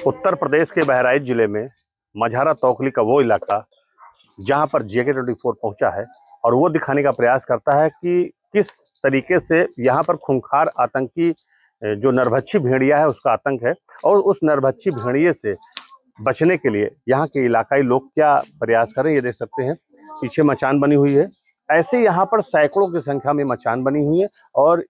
उत्तर प्रदेश के बहराइच जिले में मझारा तौकली का वो इलाका जहां पर JK-24 पहुंचा है और वो दिखाने का प्रयास करता है कि किस तरीके से यहां पर खूंखार आतंकी जो नरभक्षी भेड़िया है उसका आतंक है और उस नरभक्षी भेड़िए से बचने के लिए यहाँ के इलाकाई लोग क्या प्रयास करें ये देख सकते हैं। पीछे मचान बनी हुई है, ऐसे यहाँ पर सैकड़ों की संख्या में मचान बनी हुई है और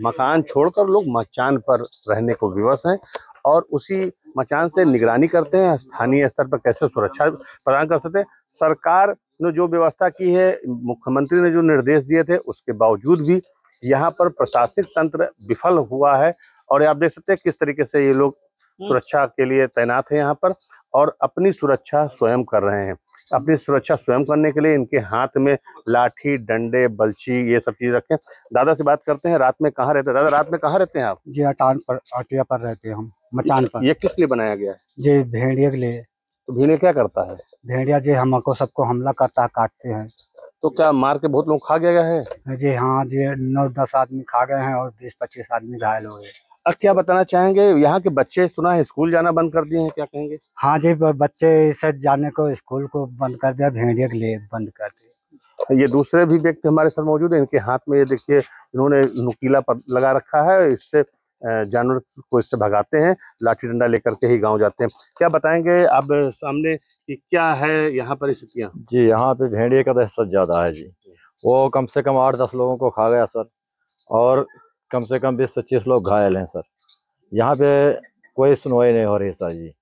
मकान छोड़कर लोग मचान पर रहने को विवश हैं और उसी मचान से निगरानी करते हैं स्थानीय स्तर पर कैसे सुरक्षा प्रदान कर सकते हैं। सरकार ने जो व्यवस्था की है, मुख्यमंत्री ने जो निर्देश दिए थे, उसके बावजूद भी यहाँ पर प्रशासनिक तंत्र विफल हुआ है और आप देख सकते हैं किस तरीके से ये लोग सुरक्षा के लिए तैनात हैं यहाँ पर और अपनी सुरक्षा स्वयं कर रहे हैं। अपनी सुरक्षा स्वयं करने के लिए इनके हाथ में लाठी, डंडे, बल्ची ये सब चीज रखें। दादा से बात करते हैं, रात में कहाँ रहते हैं? दादा, रात में कहाँ रहते हैं आप? जी, अटिया पर रहते हैं हम, मचान पर। ये किस लिए बनाया गया है? जी, भेड़िया के लिए। तो भेड़िया क्या करता है? भेड़िया जी हमको सबको हमला करता है, काटते हैं। तो क्या मार के बहुत लोग खा गया है? जी हाँ जी, 9-10 आदमी खा गए हैं और 20-25 आदमी घायल हो गए। अब क्या बताना चाहेंगे? यहाँ के बच्चे सुना है स्कूल जाना बंद कर दिए हैं, क्या कहेंगे? हाँ जी, बच्चे से जाने को स्कूल को बंद कर दिया, भेड़िया के लिए बंद कर दिया। ये दूसरे भी व्यक्ति हमारे साथ मौजूद है, इनके हाथ में ये देखिए इन्होंने नुकीला पर लगा रखा है, इससे जानवर को इससे भगाते हैं, लाठी डंडा लेकर के ही गांव जाते हैं। क्या बताएंगे आप सामने कि क्या है यहाँ पर स्थितियाँ? जी, यहाँ पे भेड़िए का दहशत ज्यादा है जी। वो कम से कम 8-10 लोगों को खा गया सर और कम से कम 20-25 लोग घायल हैं सर। यहाँ पे कोई सुनवाई नहीं हो रही सर जी।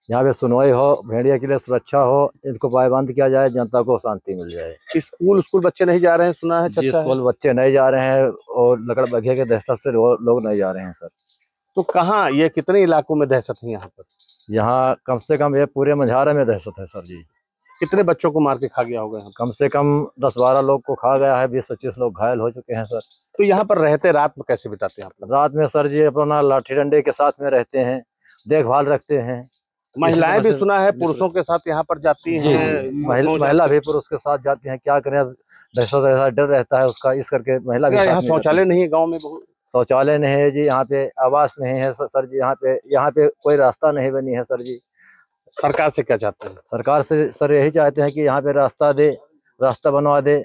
यहाँ पे सुनवाई हो, भेड़िया के लिए सुरक्षा हो, इनको पाबंद किया जाए, जनता को शांति मिल जाए। स्कूल बच्चे नहीं जा रहे हैं, सुना है? जी, स्कूल बच्चे नहीं जा रहे हैं और लकड़ बघे के दहशत से लोग नहीं जा रहे हैं सर। तो कहाँ, ये कितने इलाकों में दहशत है यहाँ पर? यहाँ कम से कम ये पूरे मझारा में दहशत है सर जी। कितने बच्चों को मार के खा गया होगा? कम से कम 10-12 लोग को खा गया है, 20-25 लोग घायल हो चुके हैं सर। तो यहाँ पर रहते रात में कैसे बिताते हैं आप? रात में सर जी अपना लाठी डंडे के साथ में रहते हैं, देखभाल रखते हैं। महिलाएं भी सुना है पुरुषों के साथ यहाँ पर जाती हैं? महिला भी पुरुष के साथ जाती हैं, क्या करें, दहशत रहता है, डर रहता है उसका, इस करके महिला भी। यहाँ शौचालय नहीं है गाँव में? शौचालय नहीं है जी, यहाँ पे आवास नहीं है सर जी, यहाँ पे कोई रास्ता नहीं बनी है सर जी। सरकार से क्या चाहते हैं? सरकार से सर यही चाहते हैं कि यहाँ पे रास्ता बनवा दे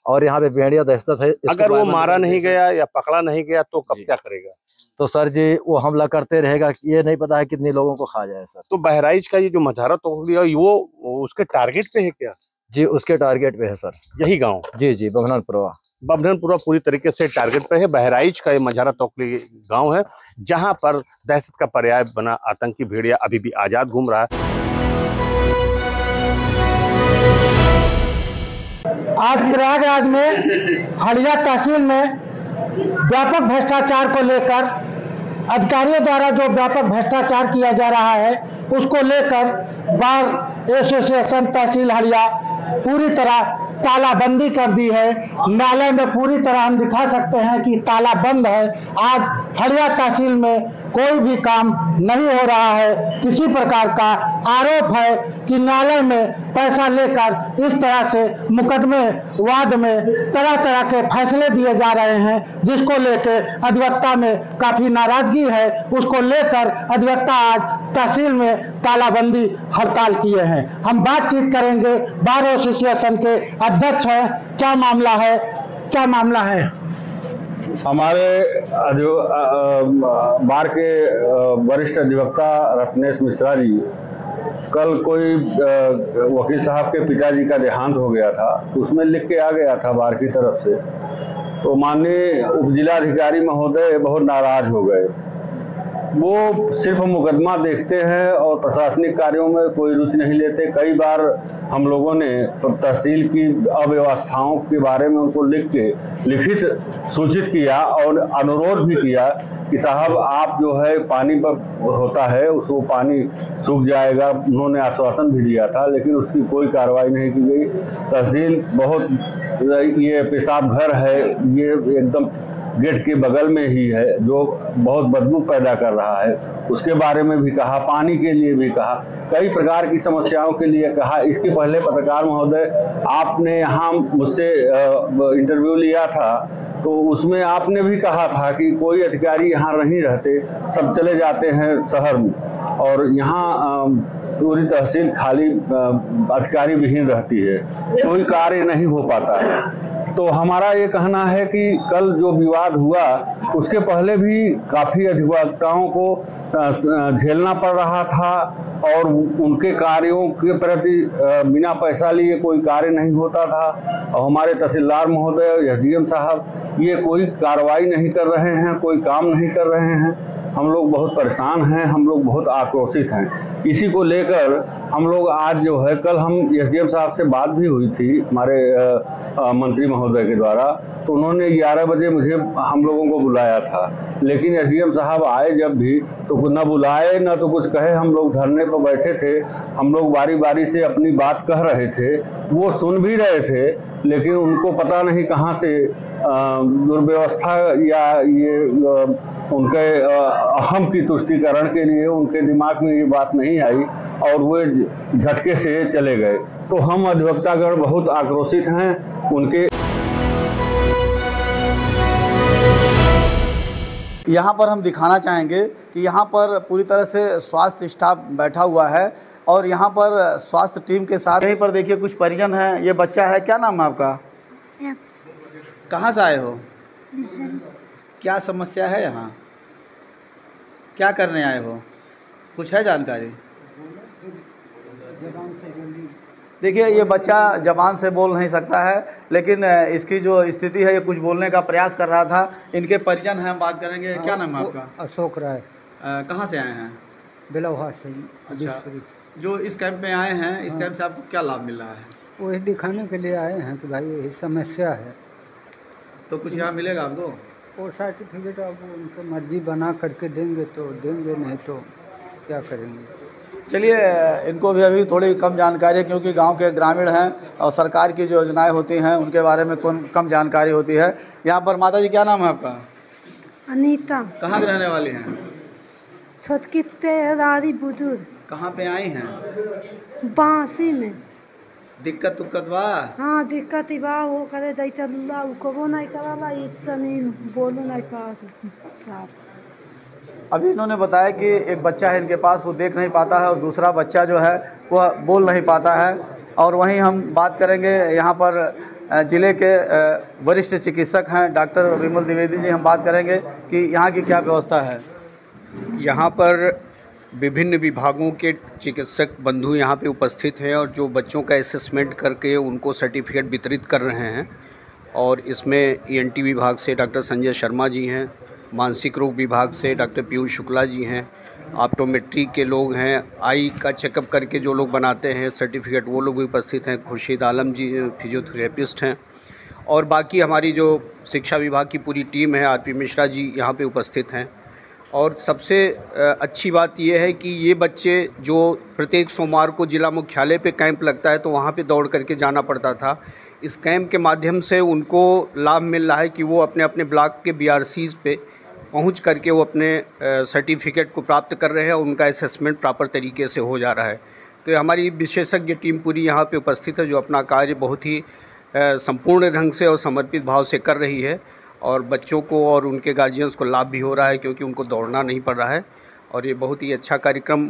और यहाँ पे भेड़िया दहशत है। अगर वो मारा नहीं गया या पकड़ा नहीं गया तो कब क्या करेगा? तो सर जी वो हमला करते रहेगा, ये नहीं पता है कितने लोगों को खा जाए सर। तो बहराइच का ये जो मझारा तौकली है वो उसके टारगेट पे है क्या? जी, उसके टारगेट पे है सर यही गाँव? जी, बभननपुरा पूरी तरीके से टारगेट पे है। बहराइच का ये मझारा तौकली गांव है जहां पर दहशत का पर्याय बना आतंकी भेड़िया अभी भी आजाद घूम रहा है। आज प्रयागराज में हड़िया तहसील में व्यापक भ्रष्टाचार को लेकर अधिकारियों द्वारा जो व्यापक भ्रष्टाचार किया जा रहा है उसको लेकर बार एसोसिएशन तहसील हड़िया पूरी तरह तालाबंदी कर दी है। न्यायालय में पूरी तरह हम दिखा सकते हैं कि ताला बंद है। आज हड़िया तहसील में कोई भी काम नहीं हो रहा है। किसी प्रकार का आरोप है कि न्यायालय में पैसा लेकर इस तरह से मुकदमे वाद में तरह तरह के फैसले दिए जा रहे हैं, जिसको लेकर अधिवक्ता में काफी नाराजगी है। उसको लेकर अधिवक्ता आज तहसील में तालाबंदी हड़ताल किए हैं। हम बातचीत करेंगे, बार एसोसिएशन के अध्यक्ष हैं। क्या मामला है? हमारे जो बार के वरिष्ठ अधिवक्ता रत्नेश मिश्रा जी, कल कोई वकील साहब के पिताजी का देहांत हो गया था, तो उसमें लिख के आ गया था बार की तरफ से। तो माननीय उपजिलाधिकारी महोदय बहुत नाराज हो गए। वो सिर्फ मुकदमा देखते हैं और प्रशासनिक कार्यों में कोई रुचि नहीं लेते। कई बार हम लोगों ने तहसील की अव्यवस्थाओं के बारे में उनको लिखित सूचित किया और अनुरोध भी किया कि साहब आप जो है पानी पर होता है उसको पानी सूख जाएगा। उन्होंने आश्वासन भी दिया था, लेकिन उसकी कोई कार्रवाई नहीं की गई। तहसील बहुत, ये पेशाब घर है, ये एकदम गेट के बगल में ही है, जो बहुत बदबू पैदा कर रहा है। उसके बारे में भी कहा, पानी के लिए भी कहा, कई प्रकार की समस्याओं के लिए कहा। इसके पहले पत्रकार महोदय आपने यहाँ मुझसे इंटरव्यू लिया था तो उसमें आपने भी कहा था कि कोई अधिकारी यहाँ नहीं रहते, सब चले जाते हैं शहर में और यहाँ पूरी तहसील खाली अधिकारी विहीन रहती है, कोई कार्य नहीं हो पाता है। तो हमारा ये कहना है कि कल जो विवाद हुआ उसके पहले भी काफ़ी अधिवक्ताओं को झेलना पड़ रहा था और उनके कार्यों के प्रति बिना पैसा लिए कोई कार्य नहीं होता था और हमारे तहसीलदार महोदय, एसडीएम साहब ये कोई कार्रवाई नहीं कर रहे हैं, कोई काम नहीं कर रहे हैं। हम लोग बहुत परेशान हैं, हम लोग बहुत आक्रोशित हैं। इसी को लेकर हम लोग आज जो है, कल हम एसडीएम साहब से बात भी हुई थी हमारे मंत्री महोदय के द्वारा, तो उन्होंने 11 बजे मुझे हम लोगों को बुलाया था, लेकिन एसडीएम साहब आए जब भी तो न बुलाए न तो कुछ कहे। हम लोग धरने पर बैठे थे, हम लोग बारी बारी से अपनी बात कह रहे थे, वो सुन भी रहे थे, लेकिन उनको पता नहीं कहाँ से दुर्व्यवस्था या ये उनके अहम की तुष्टिकरण के लिए उनके दिमाग में ये बात नहीं आई और वो झटके से चले गए। तो हम अधिवक्तागण बहुत आक्रोशित हैं उनके। यहाँ पर हम दिखाना चाहेंगे कि यहाँ पर पूरी तरह से स्वास्थ्य स्टाफ बैठा हुआ है और यहाँ पर स्वास्थ्य टीम के साथ यहीं पर देखिए कुछ परिजन हैं। ये बच्चा है, क्या नाम है आपका? कहाँ से आए हो? क्या समस्या है यहाँ? क्या करने आए हो? कुछ है जानकारी? देखिए ये बच्चा ज़बान से बोल नहीं सकता है, लेकिन इसकी जो स्थिति है ये कुछ बोलने का प्रयास कर रहा था। इनके परिजन हैं, हम बात करेंगे। क्या नाम है आपका? अशोक राय। कहाँ से आए हैं? बिलौहा से। अच्छा, जो इस कैंप में आए हैं, इस कैंप से आपको क्या लाभ मिल रहा है? वो ये दिखाने के लिए आए हैं कि भाई यही समस्या है। तो कुछ यहाँ मिलेगा आपको? और सर्टिफिकेट आप उनको मर्जी बना करके देंगे तो देंगे, नहीं तो क्या करेंगे। चलिए, इनको भी अभी थोड़ी कम जानकारी है क्योंकि गांव के ग्रामीण हैं और सरकार की जो योजनाएं होती हैं उनके बारे में कम जानकारी होती है। यहाँ पर माता जी, क्या नाम है आपका? अनीता। कहाँ के रहने वाली हैं? छोटकी पेदारी बुजुर्ग। कहाँ पे आई हैं? बांसी में। दिक्कत बा? हाँ दिक्कत ही बा। वो करे दैता लुल्ला वो नहीं कराला, इतनी बोलो नहीं पास साहब। अभी इन्होंने बताया कि एक बच्चा है इनके पास, वो देख नहीं पाता है और दूसरा बच्चा जो है वह बोल नहीं पाता है। और वहीं हम बात करेंगे, यहाँ पर ज़िले के वरिष्ठ चिकित्सक हैं डॉक्टर विमल द्विवेदी जी, हम बात करेंगे कि यहाँ की क्या व्यवस्था है। यहाँ पर विभिन्न विभागों के चिकित्सक बंधु यहाँ पे उपस्थित हैं और जो बच्चों का असेसमेंट करके उनको सर्टिफिकेट वितरित कर रहे हैं। और इसमें ईएनटी विभाग से डॉक्टर संजय शर्मा जी हैं, मानसिक रोग विभाग से डॉक्टर पीयूष शुक्ला जी हैं, ऑप्टोमेट्री के लोग हैं, आई का चेकअप करके जो लोग बनाते हैं सर्टिफिकेट वो लोग भी उपस्थित हैं, खुर्शीद आलम जी फिजियोथेरेपिस्ट हैं, और बाकी हमारी जो शिक्षा विभाग की पूरी टीम है, आरपी मिश्रा जी यहाँ पे उपस्थित हैं। और सबसे अच्छी बात यह है कि ये बच्चे जो प्रत्येक सोमवार को जिला मुख्यालय पे कैंप लगता है तो वहाँ पे दौड़ करके जाना पड़ता था, इस कैंप के माध्यम से उनको लाभ मिल रहा है कि वो अपने अपने ब्लॉक के BRCs पे पहुँच करके वो अपने सर्टिफिकेट को प्राप्त कर रहे हैं और उनका असेसमेंट प्रॉपर तरीके से हो जा रहा है। तो ये हमारी विशेषज्ञ टीम पूरी यहाँ पे उपस्थित है जो अपना कार्य बहुत ही संपूर्ण ढंग से और समर्पित भाव से कर रही है और बच्चों को और उनके गार्जियंस को लाभ भी हो रहा है क्योंकि उनको दौड़ना नहीं पड़ रहा है। और ये बहुत ही अच्छा कार्यक्रम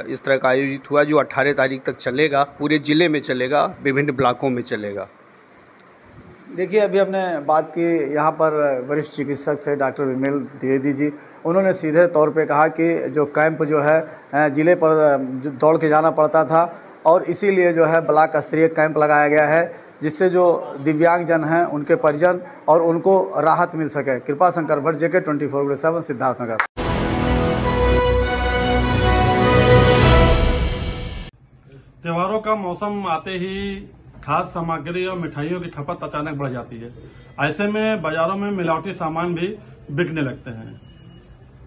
इस तरह का आयोजित हुआ जो 18 तारीख तक चलेगा, पूरे ज़िले में चलेगा, विभिन्न ब्लॉकों में चलेगा। देखिए, अभी हमने बात की यहाँ पर वरिष्ठ चिकित्सक थे डॉक्टर विमल द्विवेदी जी, उन्होंने सीधे तौर पे कहा कि जो कैंप जो है ज़िले पर जो दौड़ के जाना पड़ता था और इसीलिए जो है ब्लॉक स्तरीय कैंप लगाया गया है जिससे जो दिव्यांगजन हैं उनके परिजन और उनको राहत मिल सके। कृपा शंकर भट्ट, JK 24/7, सिद्धार्थनगर। त्योहारों का मौसम आते ही खाद्य सामग्री और मिठाइयों की खपत अचानक बढ़ जाती है। ऐसे में बाजारों में मिलावटी सामान भी बिकने लगते हैं।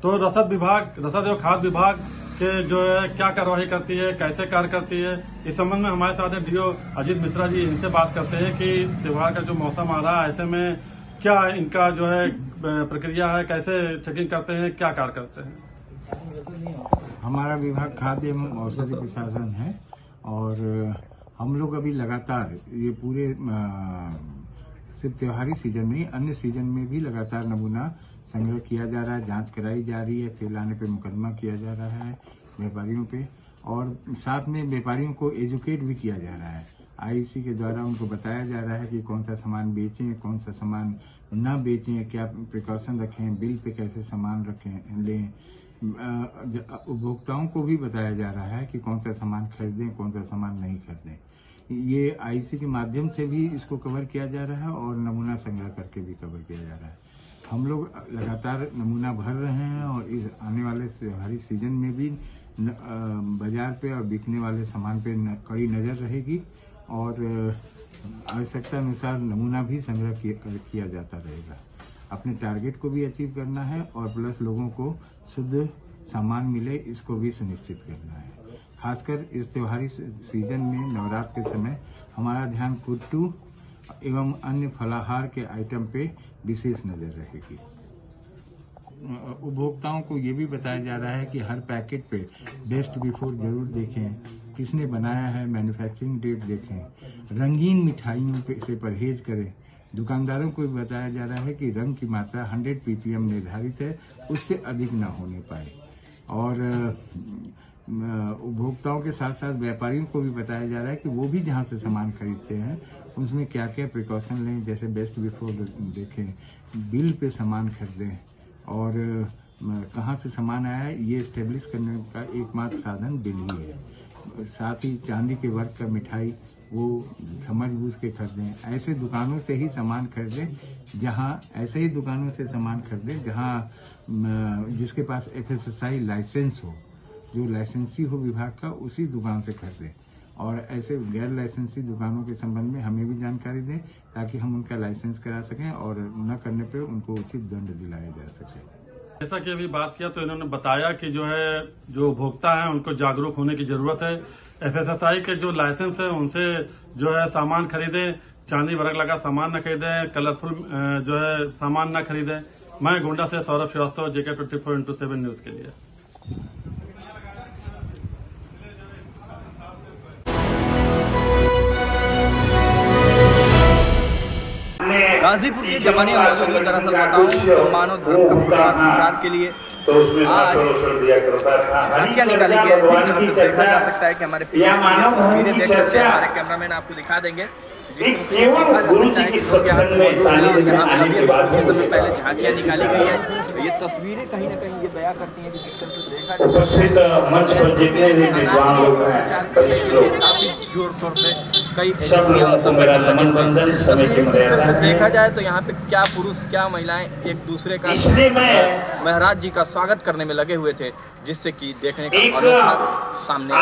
तो रसद एवं खाद्य विभाग के जो है क्या कार्रवाई करती है, कैसे कार्य करती है, इस संबंध में हमारे साथ DO अजीत मिश्रा जी, इनसे बात करते हैं कि त्योहार का जो मौसम आ रहा है ऐसे में क्या इनका जो है प्रक्रिया है, कैसे चेकिंग करते हैं, क्या कार्य करते हैं। हमारा विभाग खाद्य एवं औषधि प्रशासन है और हम लोग अभी लगातार ये पूरे सिर्फ त्योहारी सीजन नहीं, अन्य सीजन में भी लगातार नमूना संग्रह किया जा रहा है, जांच कराई जा रही है, फेल आने पे मुकदमा किया जा रहा है व्यापारियों पे, और साथ में व्यापारियों को एजुकेट भी किया जा रहा है। आईसी के द्वारा उनको बताया जा रहा है कि कौन सा सामान बेचें, कौन सा सामान न बेचें, क्या प्रिकॉशन रखें, बिल पे कैसे सामान रखें लें। उपभोक्ताओं को भी बताया जा रहा है कि कौन सा सामान खरीदें, कौन सा सामान नहीं खरीदें। ये आईसी के माध्यम से भी इसको कवर किया जा रहा है और नमूना संग्रह करके भी कवर किया जा रहा है। हम लोग लगातार नमूना भर रहे हैं और इस आने वाले त्योहारी सीजन में भी बाजार पे और बिकने वाले सामान पे कड़ी नजर रहेगी और आवश्यकता अनुसार नमूना भी संग्रह किया जाता रहेगा। अपने टारगेट को भी अचीव करना है और प्लस लोगों को शुद्ध सामान मिले, इसको भी सुनिश्चित करना है। खासकर इस त्योहारी सीजन में नवरात्र के समय हमारा ध्यान कुट्टू एवं अन्य फलाहार के आइटम पे विशेष नजर रहेगी। उपभोक्ताओं को ये भी बताया जा रहा है कि हर पैकेट पे बेस्ट बिफोर जरूर देखें, किसने बनाया है, मैन्युफैक्चरिंग डेट देखें, रंगीन मिठाइयों पे से परहेज करें। दुकानदारों को भी बताया जा रहा है कि रंग की मात्रा 100 ppm निर्धारित है, उससे अधिक न होने पाए। और उपभोक्ताओं के साथ साथ व्यापारियों को भी बताया जा रहा है कि वो भी जहाँ से सामान खरीदते हैं उसमें क्या क्या प्रिकॉशन लें, जैसे बेस्ट बिफोर देखें, बिल पे सामान खरीदें और कहाँ से सामान आया है ये एस्टेब्लिश करने का एकमात्र साधन बिल ही है। साथ ही चांदी के वर्क का मिठाई वो समझ बूझ के खरीदें। ऐसे दुकानों से ही सामान खरीदें जहाँ जिसके पास FSSAI लाइसेंस हो, जो लाइसेंसी हो विभाग का, उसी दुकान से खरीदें। और ऐसे गैर लाइसेंसी दुकानों के संबंध में हमें भी जानकारी दें ताकि हम उनका लाइसेंस करा सकें और न करने पे उनको उचित दंड दिलाया जा सके। जैसा कि अभी बात किया तो इन्होंने बताया कि जो उपभोक्ता है उनको जागरूक होने की जरूरत है। FSSAI के जो लाइसेंस है उनसे सामान खरीदें, चांदी वर्क लगा सामान न खरीदें, कलरफुल सामान न खरीदें। मैं गोंडा से Saurabh Srivastava, JK 24x7 news के लिए। गाजीपुर के जमाने मौजूद हूँ। दरअसल बताऊँ तो मानव धर्म का प्रचार के लिए आज झांकियाँ निकाली गई है। जिस तरह से देखा जा सकता है कि हमारे तस्वीरें देख सकते हैं, हमारे कैमरामैन आपको दिखा देंगे। गुरु जी की सत्संग में पहले झांकियाँ निकाली गई है। ये तस्वीरें कहीं ना कहीं ये बयां करती हैं कि जिस तरह से देखा उपस्थित मंच पर जितने भी विद्वान लोग हैं, काफी जोर शोर से कई देखा जाए तो यहाँ पे क्या पुरुष क्या महिलाएं एक दूसरे का महाराज जी का स्वागत करने में लगे हुए थे, जिससे कि देखने का अनोखा सामने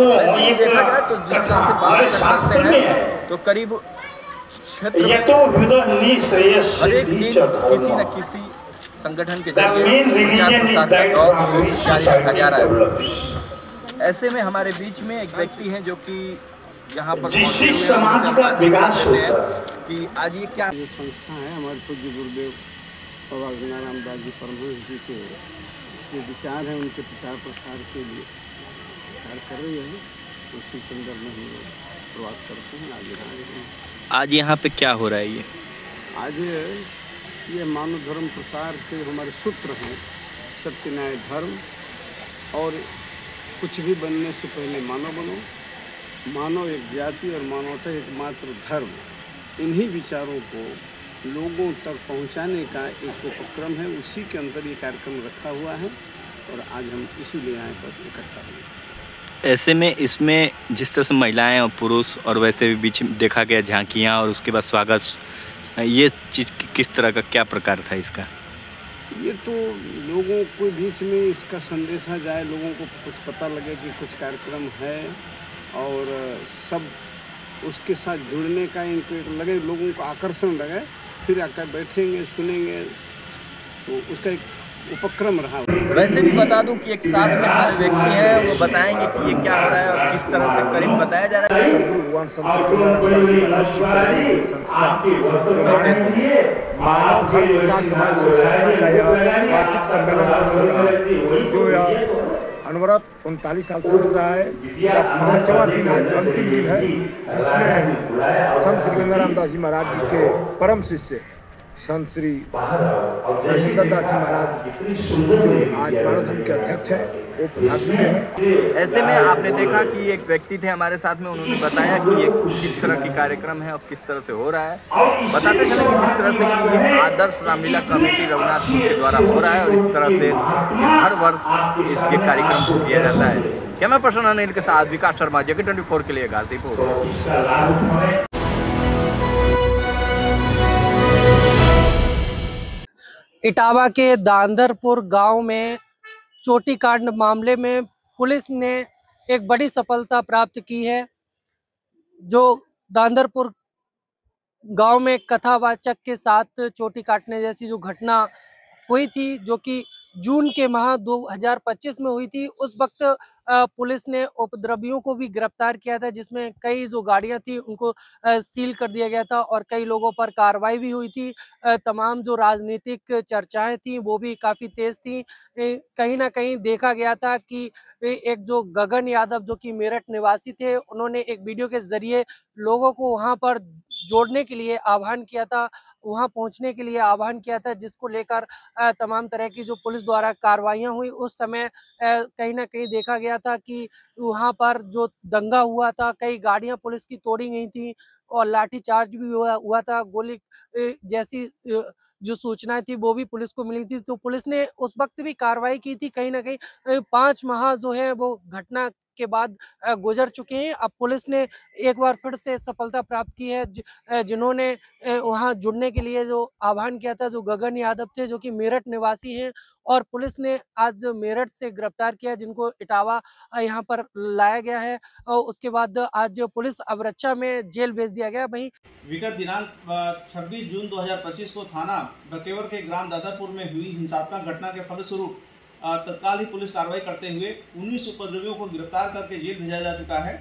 वैसे देखा जाए तो जिस तरह से बात करते हैं तो करीब क्षेत्र में हर एक दिन किसी न किसी संगठन के जरिए प्रचार प्रसार का दौर जारी रखा जा रहा है। ऐसे में हमारे बीच में एक व्यक्ति हैं जो कि यहाँ पर समाज का विकास होता है कि आज ये क्या संस्था है, हमारे पूज्य गुरुदेव बाबा गंगाराम दास जी परमहंस जी के जो विचार हैं उनके प्रचार प्रसार के लिए कार्य कर रही है। उसी संदर्भ में हम लोग प्रवास करते हैं, आगे आ रहे हैं। आज यहाँ पे क्या हो रहा है? ये आज ये मानव धर्म प्रसार के हमारे सूत्र हैं, सत्य न्याय धर्म, और कुछ भी बनने से पहले मानव बनो, मानव एक जाति और मानवता एकमात्र धर्म। इन्हीं विचारों को लोगों तक पहुंचाने का एक उपक्रम है, उसी के अंदर ये कार्यक्रम रखा हुआ है और आज हम इसीलिए यहाँ पर इकट्ठा हुए। ऐसे में इसमें जिस तरह से महिलाएं और पुरुष और वैसे भी बीच में देखा गया झांकियाँ और उसके बाद स्वागत, ये चीज़ किस तरह का क्या प्रकार था इसका? ये तो लोगों को बीच में इसका संदेशा जाए, लोगों को कुछ पता लगे कि कुछ कार्यक्रम है और सब उसके साथ जुड़ने का इनको लगे, लोगों को आकर्षण लगे, फिर आकर बैठेंगे सुनेंगे, तो उसका एक उपक्रम रहा। वैसे भी बता दूं कि एक साथ में हमारे व्यक्ति हैं, वो बताएंगे कि ये क्या हो रहा है और किस तरह से करीब बताया जा रहा है। सदगुरु भगवान महाराज की चलाई हुई संस्था मानव धर्म प्रसार समाज संस्था का यह वार्षिक सम्मेलन हो रहा है, जो यह अनवरत 39 साल से चल रहा है। यह 5वां दिन आज अंतिम दिन है, जिसमें संत श्री गंगाराम दास जी महाराज जी के परम शिष्य संत श्री राजेंद्र दास जी महाराज जो आज मानव धर्म के अध्यक्ष हैं वो पधार चुके हैं। ऐसे में आपने देखा कि एक व्यक्ति थे हमारे साथ में, उन्होंने बताया कि ये किस तरह की कार्यक्रम है और किस तरह से हो रहा है। बताते चले कि किस तरह से कि ये आदर्श रामलीला कमेटी रघुनाथपुर के द्वारा हो रहा है और इस तरह से हर वर्ष इसके कार्यक्रम को किया जाता है। कैमरा पर्सन अनिल के साथ विकास शर्मा, JK24 के लिए गाजीपुर। इटावा के दांदरपुर गांव में चोटी कांड मामले में पुलिस ने एक बड़ी सफलता प्राप्त की है। जो दांदरपुर गांव में कथावाचक के साथ चोटी काटने जैसी जो घटना हुई थी, जो कि जून के माह 2025 में हुई थी, उस वक्त पुलिस ने उपद्रवियों को भी गिरफ्तार किया था, जिसमें कई जो गाड़ियां थी उनको सील कर दिया गया था और कई लोगों पर कार्रवाई भी हुई थी। तमाम जो राजनीतिक चर्चाएं थी वो भी काफ़ी तेज थी। कहीं ना कहीं देखा गया था कि एक जो गगन यादव जो कि मेरठ निवासी थे, उन्होंने एक वीडियो के जरिए लोगों को वहां पर जोड़ने के लिए आह्वान किया था, वहां पहुंचने के लिए आह्वान किया था, जिसको लेकर तमाम तरह की जो पुलिस द्वारा कार्रवाइयां हुई। उस समय कहीं ना कहीं देखा गया था कि वहां पर जो दंगा हुआ था, कई गाड़ियां पुलिस की तोड़ी गई थी और लाठीचार्ज भी हुआ था। गोली जैसी जो सूचनाएं थी वो भी पुलिस को मिली थी, तो पुलिस ने उस वक्त भी कार्रवाई की थी। कहीं ना कहीं 5 माह जो है वो घटना के बाद गुजर चुके हैं। अब पुलिस ने एक बार फिर से सफलता प्राप्त की है। जिन्होंने वहां जुड़ने के लिए जो आह्वान किया था, जो गगन यादव थे जो कि मेरठ निवासी हैं, और पुलिस ने आज मेरठ से गिरफ्तार किया, जिनको इटावा यहाँ पर लाया गया है। और उसके बाद आज पुलिस अवरक्षा में जेल भेज दिया गया। वहीं विगत दिनांक 26 जून 2025 को थाना बकेवर के ग्राम दादरपुर में हुई हिंसात्मक घटना के फलस्वरूप तत्काल ही पुलिस कार्रवाई करते हुए 19 उपद्रवियों को गिरफ्तार करके जेल भेजा जा चुका है।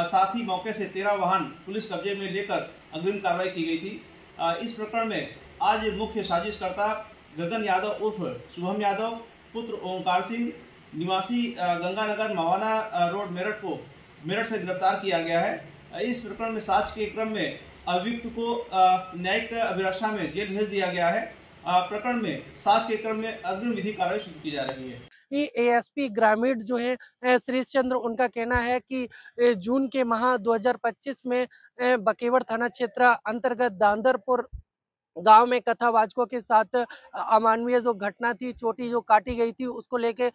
साथ ही मौके से 13 वाहन पुलिस कब्जे में लेकर अग्रिम कार्रवाई की गई थी। इस प्रकरण में आज मुख्य साजिशकर्ता गगन यादव उर्फ शुभम यादव पुत्र ओंकार सिंह निवासी गंगानगर मवाना रोड मेरठ को मेरठ से गिरफ्तार किया गया है। इस प्रकरण में जांच के क्रम में अभियुक्त को न्यायिक अभिरक्षा में जेल भेज दिया गया है। प्रकरण में जांच के क्रम में अग्रिम विधि कार्रवाई शुरू की जा रही है। ASP ग्रामीण जो है श्रीश चंद्र, उनका कहना है कि जून के माह 2025 में बकेवर थाना क्षेत्र अंतर्गत दांदरपुर गांव में कथावाचकों के साथ अमानवीय जो घटना थी, चोटी जो काटी गई थी, उसको लेके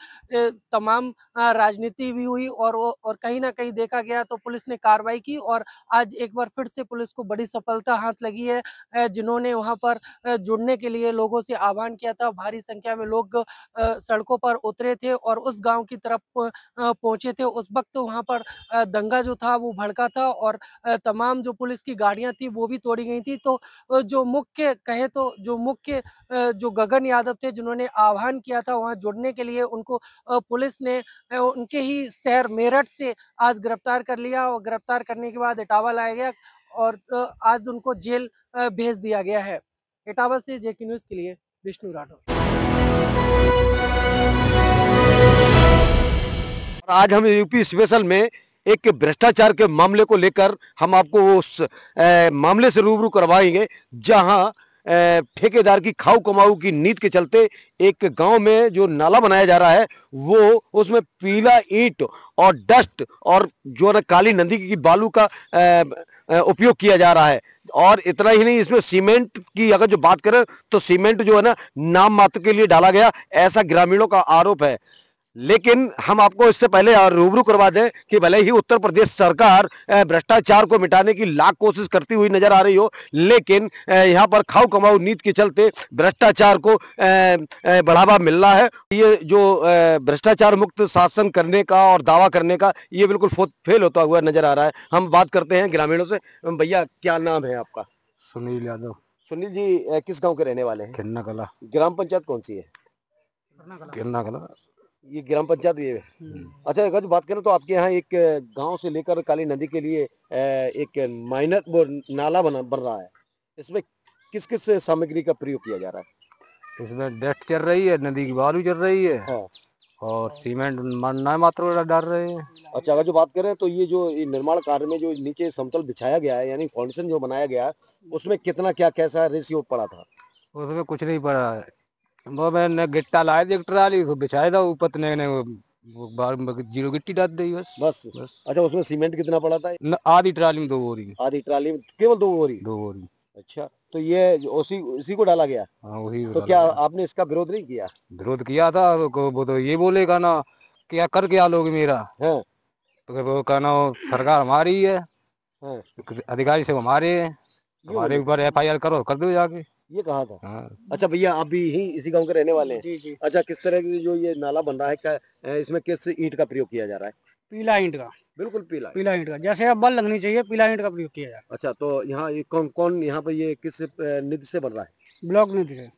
तमाम राजनीति भी हुई और कहीं ना कहीं देखा गया तो पुलिस ने कार्रवाई की और आज एक बार फिर से पुलिस को बड़ी सफलता हाथ लगी है। जिन्होंने वहां पर जुड़ने के लिए लोगों से आह्वान किया था, भारी संख्या में लोग सड़कों पर उतरे थे और उस गाँव की तरफ पहुंचे थे। उस वक्त वहाँ पर दंगा जो था वो भड़का था और तमाम जो पुलिस की गाड़ियां थी वो भी तोड़ी गई थी। तो जो मुख्य कहे तो जो गगन यादव थे, जिन्होंने आह्वान किया था वहां जुड़ने के लिए, उनको पुलिस ने उनके ही शहर मेरठ से आज गिरफ्तार कर लिया और गिरफ्तार करने के बाद इटावा लाया गया और आज उनको जेल भेज दिया गया है। इटावा से JK न्यूज़ के लिए विष्णु राठौर। आज हम यूपी स्पेशल में एक भ्रष्टाचार के मामले को लेकर हम आपको उस मामले से रूबरू करवाएंगे, जहां ठेकेदार की खाऊ कमाऊ की नीति के चलते एक गांव में जो नाला बनाया जा रहा है वो उसमें पीला ईंट और डस्ट और जो है काली नदी की बालू का उपयोग किया जा रहा है। और इतना ही नहीं, इसमें सीमेंट की अगर जो बात करें तो सीमेंट जो है ना नाम मात्र के लिए डाला गया, ऐसा ग्रामीणों का आरोप है। लेकिन हम आपको इससे पहले रूबरू करवा दें कि भले ही उत्तर प्रदेश सरकार भ्रष्टाचार को मिटाने की लाख कोशिश करती हुई नजर आ रही हो, लेकिन यहां पर खाऊ कमाऊ नीति के चलते भ्रष्टाचार को बढ़ावा मिल रहा है। ये जो भ्रष्टाचार मुक्त शासन करने का और दावा करने का, ये बिल्कुल फेल होता हुआ नजर आ रहा है। हम बात करते हैं ग्रामीणों से। भैया, क्या नाम है आपका? सुनील यादव। सुनील जी, किस गाँव के रहने वाले हैं? किन्ना कला। ग्राम पंचायत कौन सी है? किन्ना कला। ये ग्राम पंचायत ये है। अच्छा, अगर बात करें तो आपके यहाँ एक गांव से लेकर काली नदी के लिए एक माइनर वो नाला बन रहा है, इसमें किस किस सामग्री का प्रयोग किया जा रहा है? इसमें डस्ट चल रही है, नदी की बालू चल रही है, हाँ। और सीमेंट मरना मात्र डाल रहे हैं। अच्छा, अगर जो बात करें तो ये जो निर्माण कार्य में जो नीचे समतल बिछाया गया है यानी फाउंडेशन जो बनाया गया है उसमें कितना क्या कैसा रेशियो पड़ा था? उसमें कुछ नहीं पड़ा है। वो मैंने गिट्टा लाया थी एक ट्राली, बिछाया था ऊपर ने वो जीरो गिट्टी डाल दी बस। अच्छा, उसमें सीमेंट कितना पड़ा था? आधी ट्राली में 2 बोरी। आधी ट्राली में केवल 2 बोरी? 2 बोरी। अच्छा, तो ये उसी को डाला गया? हाँ, वही। तो क्या आपने इसका विरोध नहीं किया? विरोध किया था। वो तो ये बोलेगा ना क्या कर क्या लोगे मेरा है, तो वो कहना सरकार हमारी है, अधिकारी सब हमारे हैं, हमारे ऊपर FIR करो, कर दो जाके। ये कहा था? हाँ। अच्छा भैया, आप भी यही इसी गांव के रहने वाले हैं? जी। अच्छा, किस तरह की जो ये नाला बन रहा है क्या इसमें किस ईंट का प्रयोग किया जा रहा है? पीला ईंट का। बिल्कुल पीला ईंट का, जैसे अब बल लगनी चाहिए पीला ईंट का प्रयोग किया जाए। अच्छा, तो यहाँ ये कौन यहाँ पे ये किस निधि से बन रहा है? ब्लॉक निधि से।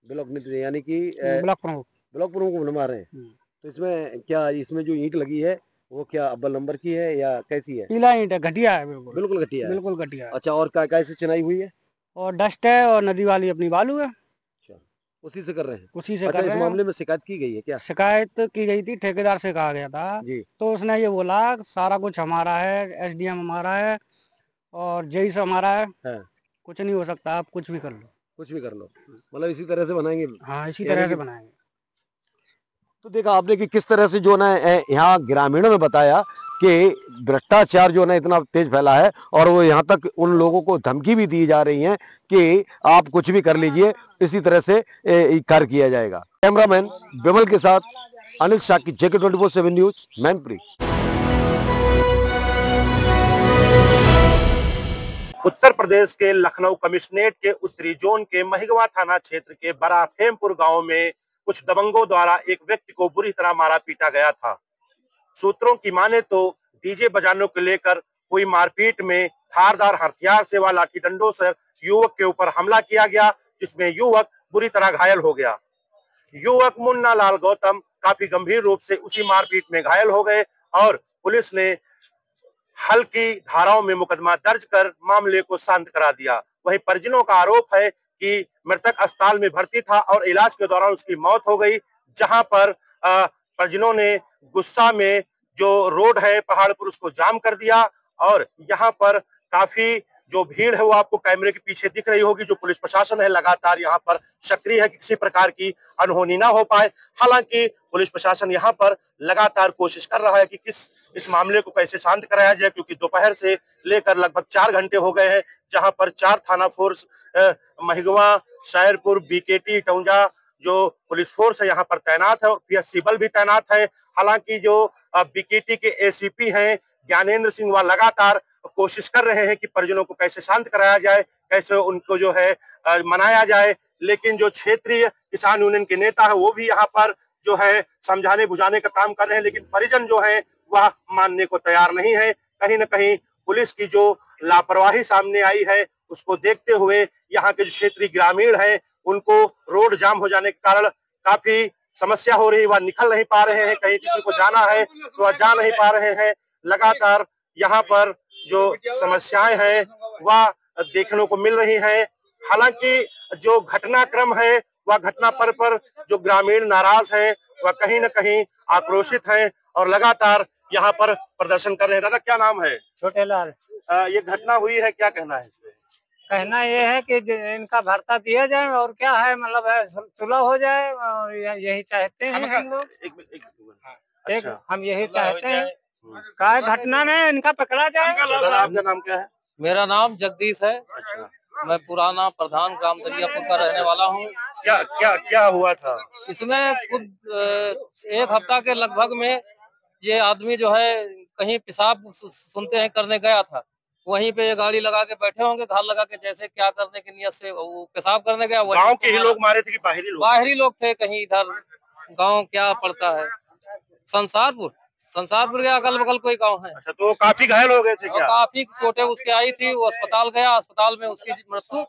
ब्लॉक निधि से यानी कि ब्लॉक प्रमुख को बनवा रहे हैं। तो इसमें क्या इसमें जो ईंट लगी है वो क्या अव्वल नंबर की है या कैसी है? पीला ईंट है, घटिया है, बिल्कुल घटिया है। बिल्कुल घटिया है। अच्छा, और कैसे चिनाई हुई है? और डस्ट है और नदी वाली अपनी बालू है। अच्छा, उसी से कर रहे हैं? उसी से अच्छा, कर रहे हैं। इस मामले में शिकायत की गई है क्या? शिकायत की गई थी, ठेकेदार से कहा गया था जी। तो उसने ये बोला सारा कुछ हमारा है, SDM हमारा है और JE से हमारा है, कुछ नहीं हो सकता, आप कुछ भी कर लो। कुछ भी कर लो मतलब इसी तरह से बनाएंगे? हाँ, इसी तरह से बनाएंगे। तो देखा आपने कि किस तरह से जो ना यहाँ ग्रामीणों ने बताया कि भ्रष्टाचार जो ना इतना तेज फैला है और वो यहाँ तक उन लोगों को धमकी भी दी जा रही है कि आप कुछ भी कर लीजिए, इसी तरह से कार्य किया जाएगा। कैमरामैन विमल के साथ अनिल शाकी, JK24/7 न्यूज, मैनपुरी। उत्तर प्रदेश के लखनऊ कमिश्नरेट के उत्तरी जोन के महिगवा थाना क्षेत्र के बड़ा फेमपुर गांव में कुछ दबंगों द्वारा एक व्यक्ति को बुरी तरह मारा पीटा गया था। सूत्रों की माने तो डीजे बजाने को लेकर हुई मारपीट में धारदार हथियार से व लाठी डंडों से युवक के ऊपर हमला किया गया, जिसमें युवक बुरी तरह घायल हो गया। युवक मुन्ना लाल गौतम काफी गंभीर रूप से उसी मारपीट में घायल हो गए और पुलिस ने हल्की धाराओं में मुकदमा दर्ज कर मामले को शांत करा दिया। वहीं परिजनों का आरोप है कि मृतक अस्पताल में भर्ती था और इलाज के दौरान उसकी मौत हो गई, जहां पर परिजनों ने गुस्सा में जो रोड है पहाड़पुर उसको जाम कर दिया और यहाँ पर काफी जो भीड़ है वो आपको कैमरे के पीछे दिख रही होगी। जो पुलिस प्रशासन है लगातार यहाँ पर सक्रिय है कि किसी प्रकार की अनहोनी ना हो पाए। हालांकि पुलिस प्रशासन यहाँ पर लगातार कोशिश कर रहा है कि इस मामले को कैसे शांत कराया जाए, क्योंकि दोपहर से लेकर लगभग 4 घंटे हो गए हैं जहां पर 4 थाना फोर्स महिगवा, शायरपुर, BKT, टौंजा जो पुलिस फोर्स है यहाँ पर तैनात है और PSC बल भी तैनात है। हालांकि जो BKT के ACP हैं ज्ञानेंद्र सिंह वह लगातार कोशिश कर रहे हैं कि परिजनों को कैसे शांत कराया जाए, कैसे उनको जो है मनाया जाए, लेकिन जो क्षेत्रीय किसान यूनियन के नेता है वो भी यहाँ पर जो है समझाने बुझाने का काम कर रहे हैं, लेकिन परिजन जो है वह मानने को तैयार नहीं है। कहीं न कहीं पुलिस की जो लापरवाही सामने आई है उसको देखते हुए यहाँ के जो क्षेत्रीय ग्रामीण हैं उनको रोड जाम हो जाने के कारण काफी समस्या हो रही है, वह निकल नहीं पा रहे हैं। कहीं किसी को जाना है तो वह जा नहीं पा रहे हैं। लगातार यहाँ पर जो समस्याएं हैं वह देखने को मिल रही हैं। हालांकि जो घटनाक्रम है वह घटना पर जो ग्रामीण नाराज हैं वह कहीं न कहीं आक्रोशित हैं और लगातार यहाँ पर प्रदर्शन कर रहे हैं। दादा क्या नाम है? छोटे लाल। ये घटना हुई है, क्या कहना है इसमें? कहना ये है कि इनका भर्ता दिया जाए और क्या है मतलब है सुलह हो जाए और यही चाहते हैं हम लोग। अच्छा। हम यही चाहते हैं क्या घटना में इनका पकड़ा जाए। आपका नाम क्या है? मेरा नाम जगदीश है। अच्छा। मैं पुराना प्रधान ग्राम दरियापुर का रहने वाला हूँ। क्या क्या क्या हुआ था इसमें कुछ 1 हफ्ता के लगभग में ये आदमी जो है कहीं पेशाब सुनते हैं करने गया था, वहीं पे ये गाड़ी लगा के बैठे होंगे, घर लगा के जैसे क्या करने की नियत से वो पेशाब करने गया। गांव के ही लोग मारे थे कि बाहरी लोग? बाहरी लोग थे, कहीं इधर गांव क्या पड़ता है संसारपुर के अगल बगल कोई गांव है। अच्छा, तो काफी घायल हो गए थे क्या? काफी चोटें उसके आई थी, वो अस्पताल गया, अस्पताल में उसकी मृत्यु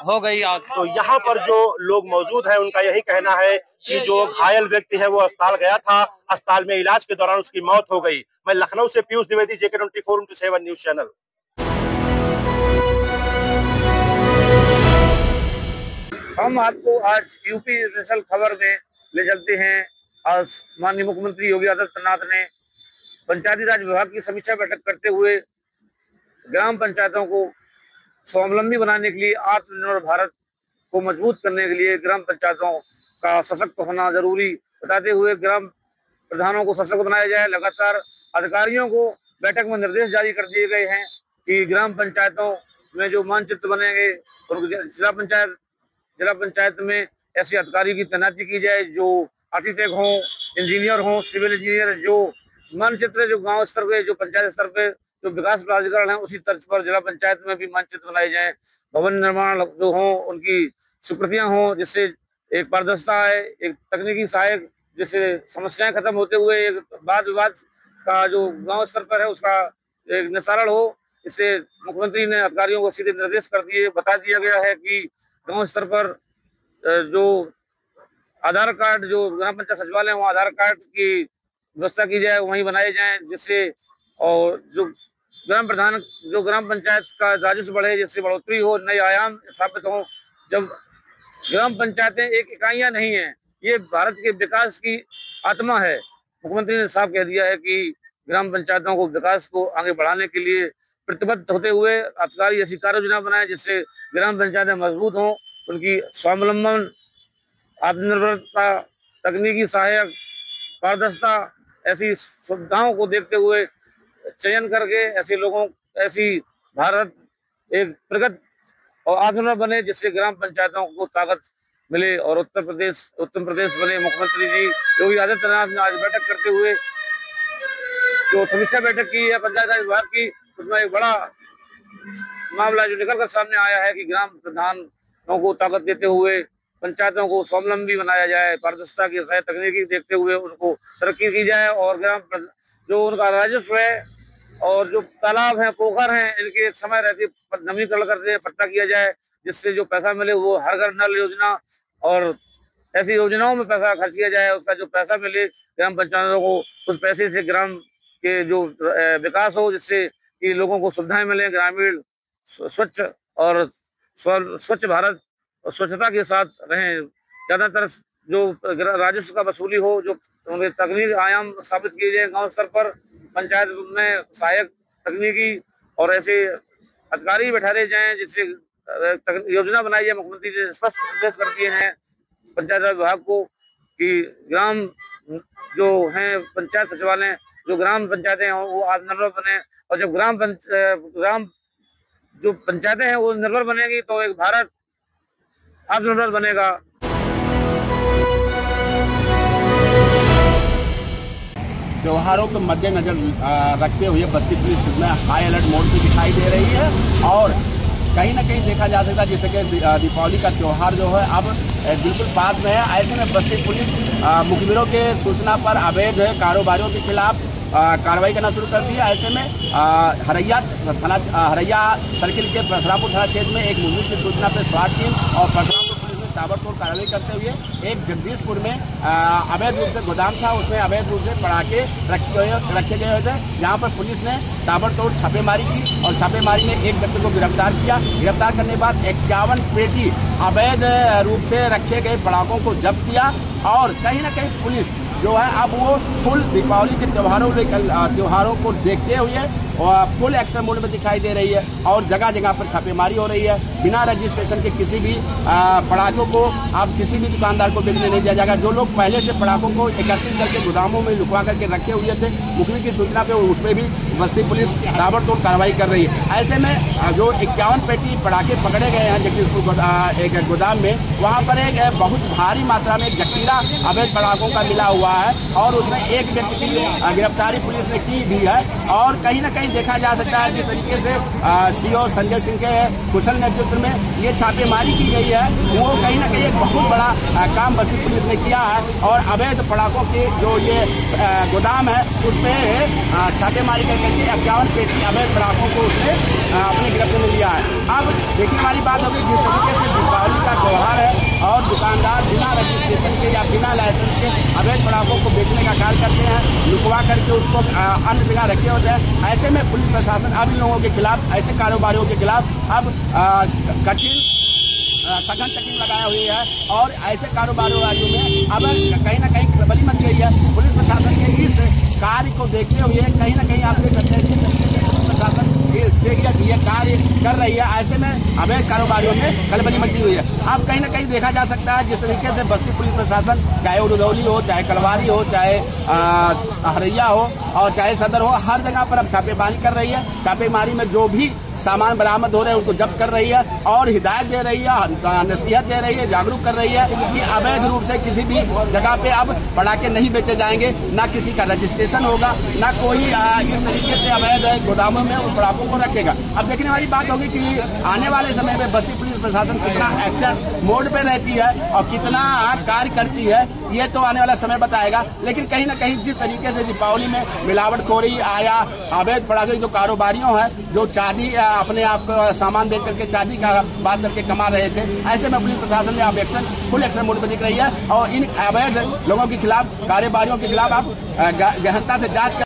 हो गई आज। तो यहाँ पर जो लोग मौजूद हैं उनका यही कहना है कि जो घायल व्यक्ति है वो अस्पताल गया था, अस्पताल में इलाज के दौरान उसकी मौत हो गई। मैं लखनऊ से Piyush Dwivedi, JK24/7 news channel. हम आपको आज यूपी स्पेशल खबर में ले चलते हैं आज माननीय मुख्यमंत्री योगी आदित्यनाथ ने पंचायती राज विभाग की समीक्षा बैठक करते हुए ग्राम पंचायतों को स्वावलंबी बनाने के लिए, आत्मनिर्भर भारत को मजबूत करने के लिए ग्राम पंचायतों का सशक्त होना जरूरी बताते हुए ग्राम प्रधानों को सशक्त बनाया जाए। लगातार अधिकारियों को बैठक में निर्देश जारी कर दिए गए हैं कि ग्राम पंचायतों में जो मानचित्र बनेंगे और जिला पंचायत में ऐसे अधिकारी की तैनाती की जाए जो आर्किटेक्ट हों, इंजीनियर हों, सिविल इंजीनियर, जो मानचित्र जो गांव स्तर पे, जो पंचायत स्तर पे जो विकास प्राधिकरण है उसी तर्ज पर जिला पंचायत में भी मानचित्र बनाए जाएं। भवन निर्माण जो हों उनकी स्वीकृतियां हों, जिससे एक पारदर्शिता है, एक तकनीकी सहायक, जिससे समस्याएं खत्म होते हुए एक वाद विवाद का जो गांव स्तर पर है उसका एक निस्तारण हो। इससे मुख्यमंत्री ने अधिकारियों को सीधे निर्देश कर दिए, बता दिया गया है कि गांव स्तर पर जो आधार कार्ड, जो ग्राम पंचायत सचिवालय है वहाँ आधार कार्ड की व्यवस्था की जाए, वहीं बनाए जाएं, जिससे और जो ग्राम प्रधान, जो ग्राम पंचायत का राजस्व बढ़े, जिससे बढ़ोतरी हो, नए आयाम स्थापित हो। जब ग्राम पंचायतें एक इकाइयां नहीं है, ये भारत के विकास की आत्मा है। मुख्यमंत्री ने साफ कह दिया है कि ग्राम पंचायतों को विकास को आगे बढ़ाने के लिए प्रतिबद्ध होते हुए अधिकारी ऐसी कार्य योजना बनाए जिससे ग्राम पंचायतें मजबूत हों, उनकी स्वावलंबन, आत्मनिर्भरता, तकनीकी सहायक, पारदर्शिता, ऐसी सुविधाओं को देखते हुए चयन करके ऐसे लोगों, ऐसी भारत एक प्रगत और आत्मनिर्भर बने, जिससे ग्राम पंचायतों को ताकत मिले और उत्तम प्रदेश बने। मुख्यमंत्री जी योगी आदित्यनाथ ने आज बैठक करते हुए जो समीक्षा बैठक की है पंचायत राज विभाग की, उसमें एक बड़ा मामला जो निकल कर सामने आया है कि ग्राम प्रधानों को ताकत देते हुए पंचायतों को स्वावलंबी बनाया जाए, पारदर्शिता की सहायक तकनीकी देखते हुए उनको तरक्की की जाए और ग्राम जो उनका राजस्व है और जो तालाब हैं, पोखर हैं, इनके समय रहते नवीनीकरण करके पट्टा किया जाए, जिससे जो पैसा मिले वो हर घर नल योजना और ऐसी योजनाओं में पैसा खर्च किया जाए। उसका जो पैसा मिले ग्राम पंचायतों को, उस पैसे से ग्राम के जो विकास हो, जिससे कि लोगों को सुविधाएं मिले, ग्रामीण स्वच्छ और स्वच्छ भारत और स्वच्छता के साथ रहें। ज्यादातर जो राजस्व का वसूली हो, जो उनके तकनीकी आयाम स्थापित किए जाए गांव स्तर पर, पंचायत में सहायक तकनीकी और ऐसे अधिकारी बैठाए जाएं, जिससे योजना बनाई जाए। मुख्यमंत्री ने स्पष्ट निर्देश कर दिए हैं पंचायत राज विभाग को कि ग्राम जो हैं पंचायत सचिवालय, जो ग्राम पंचायतें हैं वो आत्मनिर्भर बने, और जब ग्राम जो पंचायतें हैं वो निर्भर बनेगी तो एक भारत आत्मनिर्भर बनेगा। त्योहारों के मद्देनजर रखते हुए बस्ती पुलिस इसमें हाई अलर्ट मोड पे दिखाई दे रही है और कहीं ना कहीं देखा जा सकता है जैसे कि दीपावली का त्योहार जो है अब बिल्कुल पास में है। ऐसे में बस्ती पुलिस मुखबिरों के सूचना पर अवैध कारोबारियों के खिलाफ कार्रवाई करना शुरू कर दी है। ऐसे में हरैया सर्किल के परशुरामपुर थाना क्षेत्र में एक मुखबिर की सूचना पर स्वाट टीम और परशुरामपुर पुलिस ने ताबड़तोड़ कार्रवाई करते हुए एक जगदीशपुर में अवैध रूप से गोदाम था, उसमें अवैध रूप से पटाखे रखे गए थे, जहां पर पुलिस ने ताबड़तोड़ छापेमारी की और छापेमारी में एक व्यक्ति को गिरफ्तार किया। गिरफ्तार करने के बाद 51 पेटी अवैध रूप से रखे गए पटाखों को जब्त किया और कहीं न कहीं पुलिस जो है अब वो फुल दीपावली के त्योहारों को देखते हुए फुल एक्शन मोड में दिखाई दे रही है और जगह जगह पर छापेमारी हो रही है। बिना रजिस्ट्रेशन के किसी भी पटाखों को अब किसी भी दुकानदार को बेचने नहीं दिया जाएगा। जो लोग पहले से पटाखों को एकत्रित करके गोदामों में लुकवा करके रखे हुए थे, मुखबिर की सूचना पे उस पर भी बस्ती पुलिस ताबड़तोड़ कार्रवाई कर रही है। ऐसे में जो 51 पेटी पटाखे पकड़े गए हैं जगदीशपुर एक गोदाम में, वहाँ पर एक बहुत भारी मात्रा में जखीरा अवैध पटाखों का मिला हुआ है और उसमें एक व्यक्ति की गिरफ्तारी पुलिस ने की भी है। और कहीं न कहीं देखा जा सकता है जिस तरीके से सीओ संजय सिंह के कुशल नेतृत्व में ये छापेमारी की गई है, वो कहीं न कहीं एक बहुत बड़ा काम बस्ती पुलिस ने किया है और अवैध पटाखों के जो ये गोदाम है उसमें छापेमारी करके 51 पेटी अवैध पटाखों को उसने अपने गिरफ्त में लिया है। अब देखने वाली बात होगी जिस तरीके से दीपावली का त्योहार है और दुकानदार बिना रजिस्ट्रेशन के या बिना लाइसेंस के अवैध पटाखों को बेचने का कार्य करते हैं, लुकवा करके उसको अन्य जगह रखे होते हैं। ऐसे में पुलिस प्रशासन अब इन लोगों के खिलाफ, ऐसे कारोबारियों के खिलाफ अब कठिन सघन चेकिंग लगाया हुई है और ऐसे कारोबारियों में अब कहीं ना कहीं खलबली मच गई रही है। पुलिस प्रशासन के इस कार्य को देखते हुए कहीं न कहीं आप देख सकते हैं पुलिस प्रशासन ये कार्य कर रही है। ऐसे में अवैध कारोबारियों में खलबली मची हुई है। अब कहीं न कहीं देखा जा सकता है जिस तरीके से बस्ती पुलिस प्रशासन, चाहे उड़दौली हो, चाहे कलवारी हो, चाहे हरैया हो और चाहे सदर हो, हर जगह पर अब छापेमारी कर रही है। छापेमारी में जो भी सामान बरामद हो रहे हैं उनको जब्त कर रही है और हिदायत दे रही है, नसीहत दे रही है, जागरूक कर रही है कि अवैध रूप से किसी भी जगह पे अब पटाखे नहीं बेचे जाएंगे, ना किसी का रजिस्ट्रेशन होगा, ना कोई इस तरीके से अवैध गोदामों में उन पटाखों को रखेगा। अब देखने वाली बात होगी कि आने वाले समय में बस्ती पुलिस प्रशासन कितना एक्शन मोड पे रहती है और कितना कार्य करती है, ये तो आने वाला समय बताएगा। लेकिन कहीं न कहीं जिस तरीके से दीपावली में मिलावटखोरी आया, अवैध पटाखे जो कारोबारियों हैं, जो चांदी अपने आप को सामान बेच करके चांदी का बात करके कमा रहे थे, ऐसे में पुलिस प्रशासन ने अब फुल एक्शन मोड पर दिख रही है और इन अवैध लोगों के खिलाफ, कारोबारियों के खिलाफ आप गहनता से जांच कर